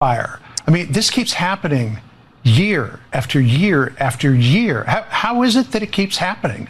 fire. I mean, this keeps happening year after year after year. How is it that it keeps happening?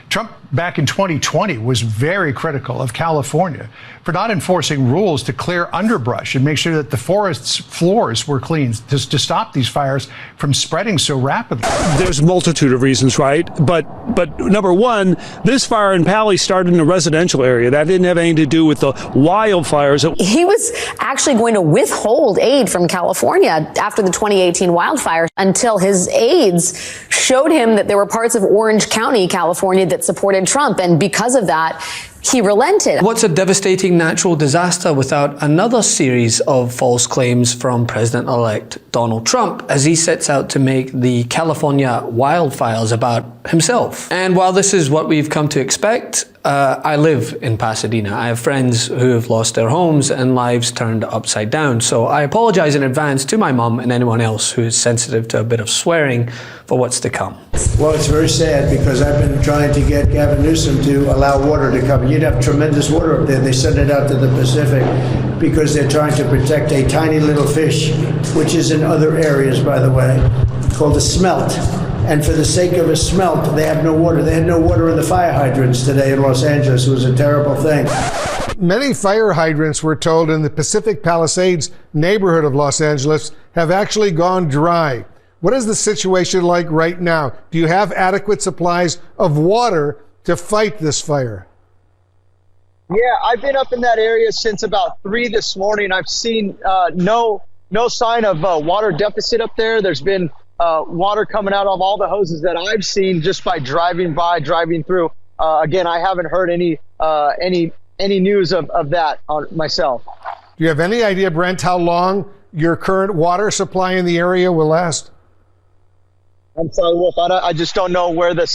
Trump back in 2020 was very critical of California for not enforcing rules to clear underbrush and make sure that the forest's floors were clean to stop these fires from spreading so rapidly. There's a multitude of reasons, right? But number one, this fire in Pali started in a residential area. That didn't have anything to do with the wildfires. He was actually going to withhold aid from California after the 2018 wildfire until his aides showed him that there were parts of Orange County, California, that supported Trump, and because of that, he relented. What's a devastating natural disaster without another series of false claims from President-elect Donald Trump as he sets out to make the California wildfires about himself? And while this is what we've come to expect, I live in Pasadena. I have friends who have lost their homes and lives turned upside down. So I apologize in advance to my mom and anyone else who is sensitive to a bit of swearing for what's to come. Well, it's very sad because I've been trying to get Gavin Newsom to allow water to come. You'd have tremendous water up there. They send it out to the Pacific because they're trying to protect a tiny little fish, which is in other areas, by the way, called a smelt. And for the sake of a smelt, they have no water. They had no water in the fire hydrants today in Los Angeles. It was a terrible thing. Many fire hydrants, we're told, in the Pacific Palisades neighborhood of Los Angeles have actually gone dry. What is the situation like right now? Do you have adequate supplies of water to fight this fire? Yeah, I've been up in that area since about 3 this morning. I've seen no sign of water deficit up there. There's been water coming out of all the hoses that I've seen just by driving through. Again, I haven't heard any news of that myself. Do you have any idea, Brent, how long your current water supply in the area will last? I'm sorry, Wolf. I just don't know where the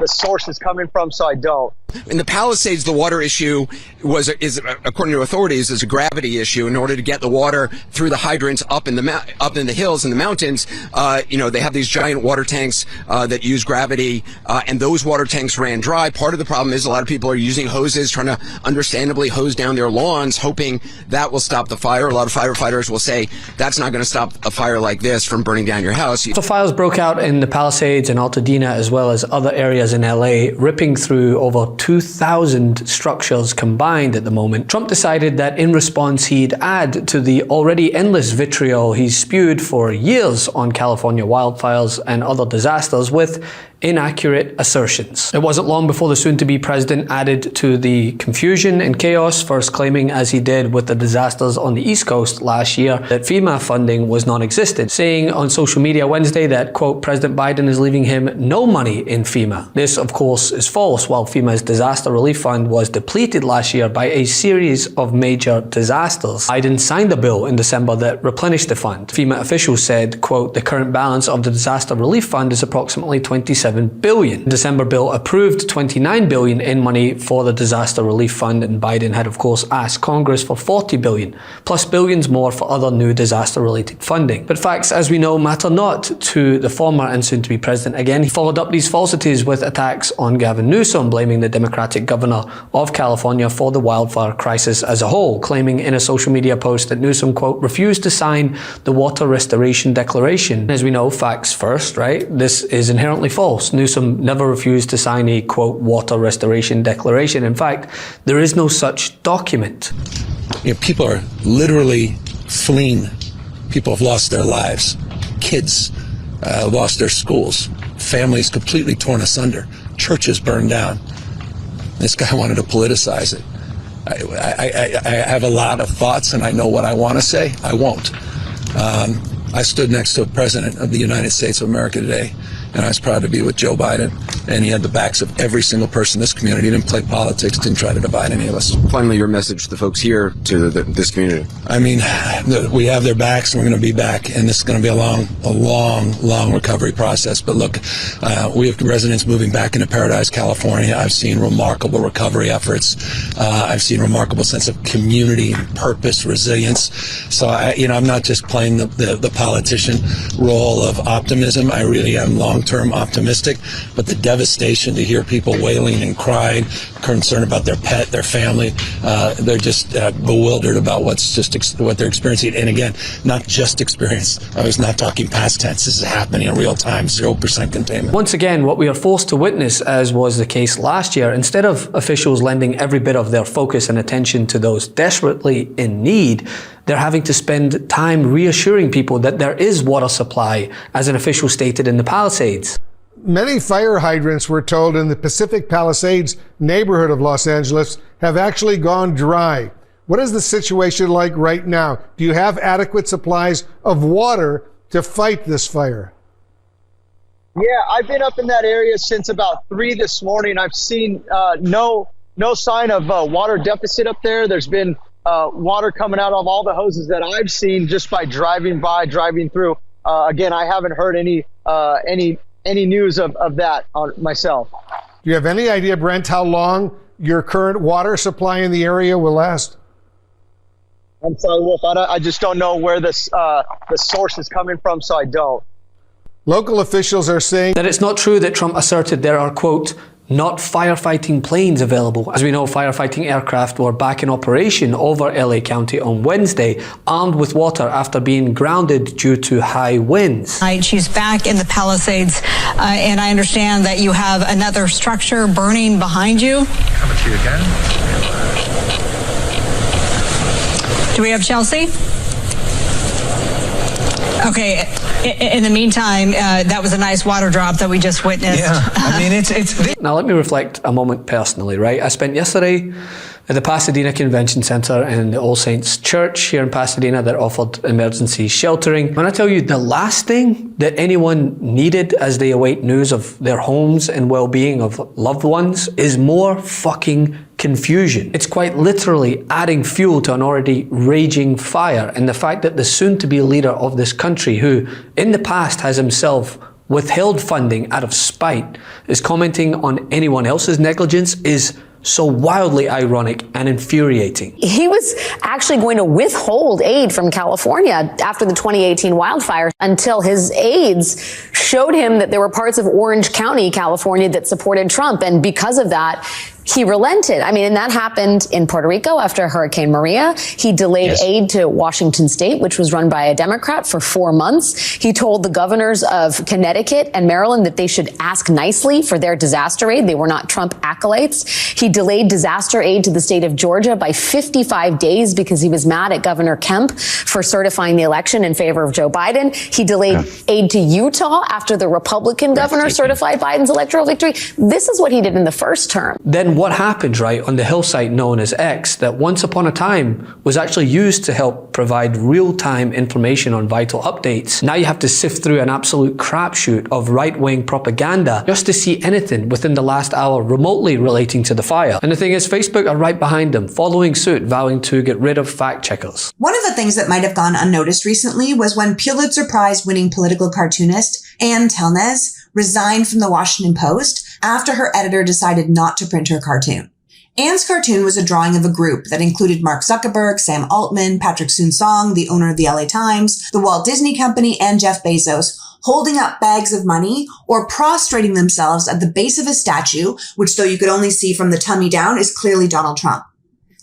source is coming from, so I don't. In the Palisades, the water issue is according to authorities, is a gravity issue. In order to get the water through the hydrants up in the hills and the mountains, they have these giant water tanks that use gravity, and those water tanks ran dry. Part of the problem is a lot of people are using hoses, trying to understandably hose down their lawns, hoping that will stop the fire. A lot of firefighters will say that's not going to stop a fire like this from burning down your house. The fires broke out in the Palisades and Altadena, as well as other areas in LA, ripping through over 2,000 structures combined at the moment. Trump decided that in response he'd add to the already endless vitriol he's spewed for years on California wildfires and other disasters with inaccurate assertions. It wasn't long before the soon-to-be president added to the confusion and chaos, first claiming, as he did with the disasters on the East Coast last year, that FEMA funding was non-existent, saying on social media Wednesday that, quote, President Biden is leaving him no money in FEMA. This, of course, is false. While FEMA's disaster relief fund was depleted last year by a series of major disasters, Biden signed a bill in December that replenished the fund. FEMA officials said, quote, the current balance of the disaster relief fund is approximately $27 billion. The December bill approved $29 billion in money for the disaster relief fund, and Biden had, of course, asked Congress for $40 billion, plus billions more for other new disaster-related funding. But facts, as we know, matter not to the former and soon-to-be president. Again, he followed up these falsities with attacks on Gavin Newsom, blaming the Democratic governor of California for the wildfire crisis as a whole, claiming in a social media post that Newsom, quote, refused to sign the Water Restoration Declaration. As we know, facts first, right? This is inherently false. Newsom never refused to sign a, quote, Water Restoration Declaration. In fact, there is no such document. People are literally fleeing. People have lost their lives. Kids lost their schools. Families completely torn asunder. Churches burned down. This guy wanted to politicize it. I have a lot of thoughts, and I know what I want to say. I won't. I stood next to a president of the United States of America today, and I was proud to be with Joe Biden, and he had the backs of every single person in this community. He didn't play politics, didn't try to divide any of us. Finally, your message to the folks here, to this community. I mean, we have their backs, and we're going to be back, and this is going to be a long recovery process. But look, we have residents moving back into Paradise, California. I've seen remarkable recovery efforts. I've seen remarkable sense of community, purpose, resilience. So, I'm not just playing the politician role of optimism. I really am long-term optimistic, but the devastation to hear people wailing and crying, concerned about their pet, their family. They're just bewildered about what they're experiencing. And again, not just experience. I was not talking past tense. This is happening in real time, 0% containment. Once again, what we are forced to witness, as was the case last year, instead of officials lending every bit of their focus and attention to those desperately in need, they're having to spend time reassuring people that there is water supply, as an official stated in the Palisades. Many fire hydrants, we're told, in the Pacific Palisades neighborhood of Los Angeles have actually gone dry. What is the situation like right now? Do you have adequate supplies of water to fight this fire? Yeah, I've been up in that area since about 3 this morning. I've seen no sign of water deficit up there. There's been water coming out of all the hoses that I've seen just by driving through. Again, I haven't heard any news of that myself. Do you have any idea, Brent, how long your current water supply in the area will last? I'm sorry, Wolf. I just don't know where the source is coming from, so I don't. Local officials are saying that it's not true that Trump asserted there are, quote, not firefighting planes available. As we know, firefighting aircraft were back in operation over LA County on Wednesday, armed with water after being grounded due to high winds. She's back in the Palisades, and I understand that you have another structure burning behind you. Coming to you again. Do we have Chelsea? Okay. In the meantime, that was a nice water drop that we just witnessed. Yeah, I mean, it's... Now, let me reflect a moment personally, right? I spent yesterday at the Pasadena Convention Center and the All Saints Church here in Pasadena that offered emergency sheltering. When I tell you the last thing that anyone needed as they await news of their homes and well-being of loved ones is more fucking confusion. It's quite literally adding fuel to an already raging fire, and the fact that the soon-to-be leader of this country, who in the past has himself withheld funding out of spite, is commenting on anyone else's negligence is so wildly ironic and infuriating. He was actually going to withhold aid from California after the 2018 wildfire until his aides showed him that there were parts of Orange County, California, that supported Trump. And because of that, he relented. I mean, and that happened in Puerto Rico after Hurricane Maria. He delayed aid to Washington State, which was run by a Democrat, for 4 months. He told the governors of Connecticut and Maryland that they should ask nicely for their disaster aid. They were not Trump acolytes. He delayed disaster aid to the state of Georgia by 55 days because he was mad at Governor Kemp for certifying the election in favor of Joe Biden. He delayed aid to Utah after the Republican governor certified Biden's electoral victory. This is what he did in the first term. Then what happened, right, on the hillside known as X, that once upon a time was actually used to help provide real-time information on vital updates. Now you have to sift through an absolute crapshoot of right-wing propaganda just to see anything within the last hour remotely relating to the fire. And the thing is, Facebook are right behind them, following suit, vowing to get rid of fact-checkers. One of the things that might have gone unnoticed recently was when Pulitzer Prize-winning political cartoonist Ann Telnez resigned from the Washington Post after her editor decided not to print her cartoon. Ann's cartoon was a drawing of a group that included Mark Zuckerberg, Sam Altman, Patrick Soon-Song, the owner of the LA Times, the Walt Disney Company, and Jeff Bezos, holding up bags of money or prostrating themselves at the base of a statue, which, though you could only see from the tummy down, is clearly Donald Trump.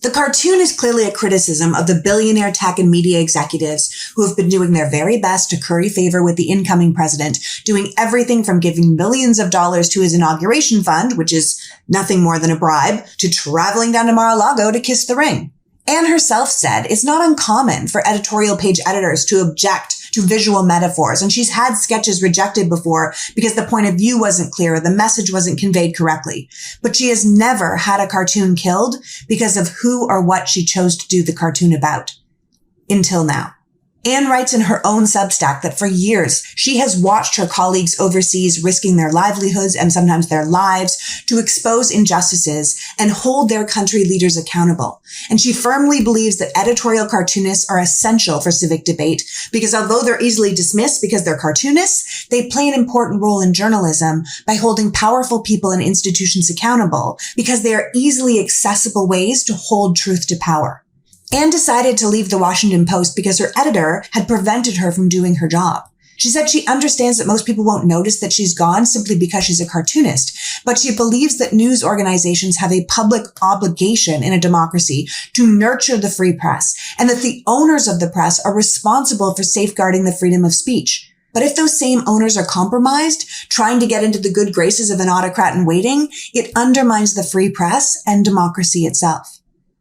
The cartoon is clearly a criticism of the billionaire tech and media executives who have been doing their very best to curry favor with the incoming president, doing everything from giving millions of dollars to his inauguration fund, which is nothing more than a bribe, to traveling down to Mar-a-Lago to kiss the ring. Anne herself said it's not uncommon for editorial page editors to object to visual metaphors, and she's had sketches rejected before because the point of view wasn't clear or the message wasn't conveyed correctly. But she has never had a cartoon killed because of who or what she chose to do the cartoon about. Until now. Anne writes in her own Substack that for years, she has watched her colleagues overseas risking their livelihoods and sometimes their lives to expose injustices and hold their country leaders accountable. And she firmly believes that editorial cartoonists are essential for civic debate because although they're easily dismissed because they're cartoonists, they play an important role in journalism by holding powerful people and institutions accountable because they are easily accessible ways to hold truth to power. Anne decided to leave the Washington Post because her editor had prevented her from doing her job. She said she understands that most people won't notice that she's gone simply because she's a cartoonist, but she believes that news organizations have a public obligation in a democracy to nurture the free press, and that the owners of the press are responsible for safeguarding the freedom of speech. But if those same owners are compromised, trying to get into the good graces of an autocrat in waiting, it undermines the free press and democracy itself.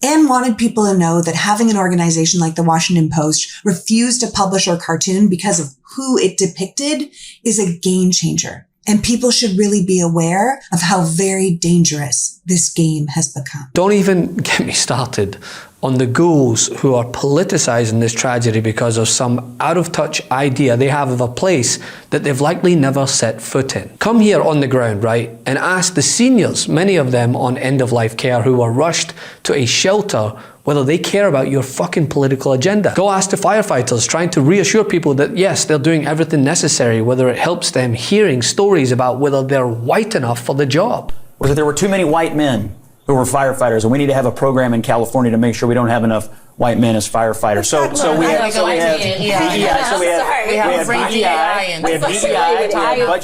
Anne wanted people to know that having an organization like the Washington Post refuse to publish her cartoon because of who it depicted is a game changer. And people should really be aware of how very dangerous this game has become. Don't even get me started on the ghouls who are politicizing this tragedy because of some out-of-touch idea they have of a place that they've likely never set foot in. Come here on the ground, right, and ask the seniors, many of them on end-of-life care who were rushed to a shelter, whether they care about your fucking political agenda. Go ask the firefighters trying to reassure people that yes, they're doing everything necessary, whether it helps them hearing stories about whether they're white enough for the job. Was that there were too many white men who were firefighters, and we need to have a program in California to make sure we don't have enough white men as firefighters. So we have DEI, we have budget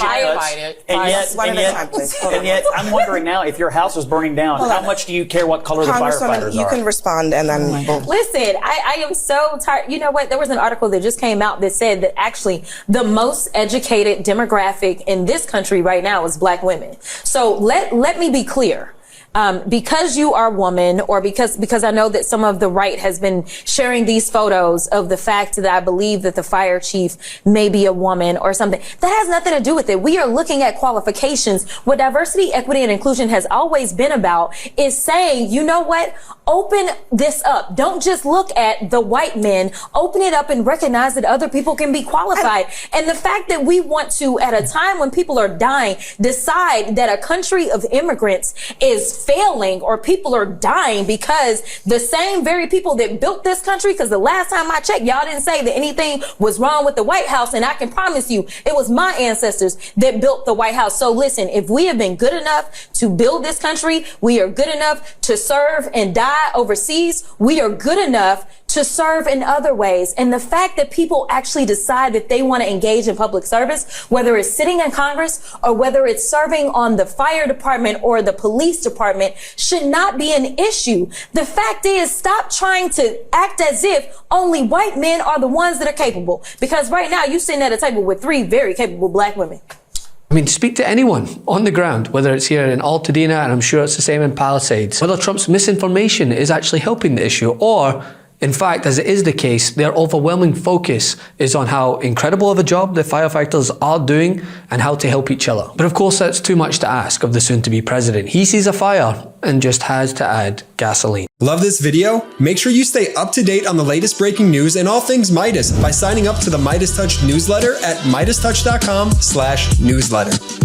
cuts, and yet I'm wondering now, if your house is burning down, how much do you care what color the firefighters you are? can respond and then Listen, I am so tired. You know what? There was an article that just came out that said that actually the most educated demographic in this country right now is black women. So let me be clear. Because you are a woman, or because I know that some of the right has been sharing these photos of the fact that I believe that the fire chief may be a woman or something, that has nothing to do with it. We are looking at qualifications. What diversity, equity, and inclusion has always been about is saying, you know what? Open this up. Don't just look at the white men. Open it up and recognize that other people can be qualified. And the fact that we want to, at a time when people are dying, decide that a country of immigrants is failing or people are dying because the same very people that built this country, because the last time I checked, y'all didn't say that anything was wrong with the White House, and I can promise you it was my ancestors that built the White House. So listen, if we have been good enough to build this country, we are good enough to serve and die overseas, we are good enough to serve in other ways. And the fact that people actually decide that they want to engage in public service, whether it's sitting in Congress or whether it's serving on the fire department or the police department, should not be an issue. The fact is, stop trying to act as if only white men are the ones that are capable. Because right now you're sitting at a table with 3 very capable black women. I mean, speak to anyone on the ground, whether it's here in Altadena, and I'm sure it's the same in Palisades, whether Trump's misinformation is actually helping the issue, or in fact, as it is the case, their overwhelming focus is on how incredible of a job the firefighters are doing and how to help each other. But of course, that's too much to ask of the soon-to-be president. He sees a fire and just has to add gasoline. Love this video? Make sure you stay up to date on the latest breaking news and all things Midas by signing up to the MeidasTouch newsletter at MeidasTouch.com/newsletter.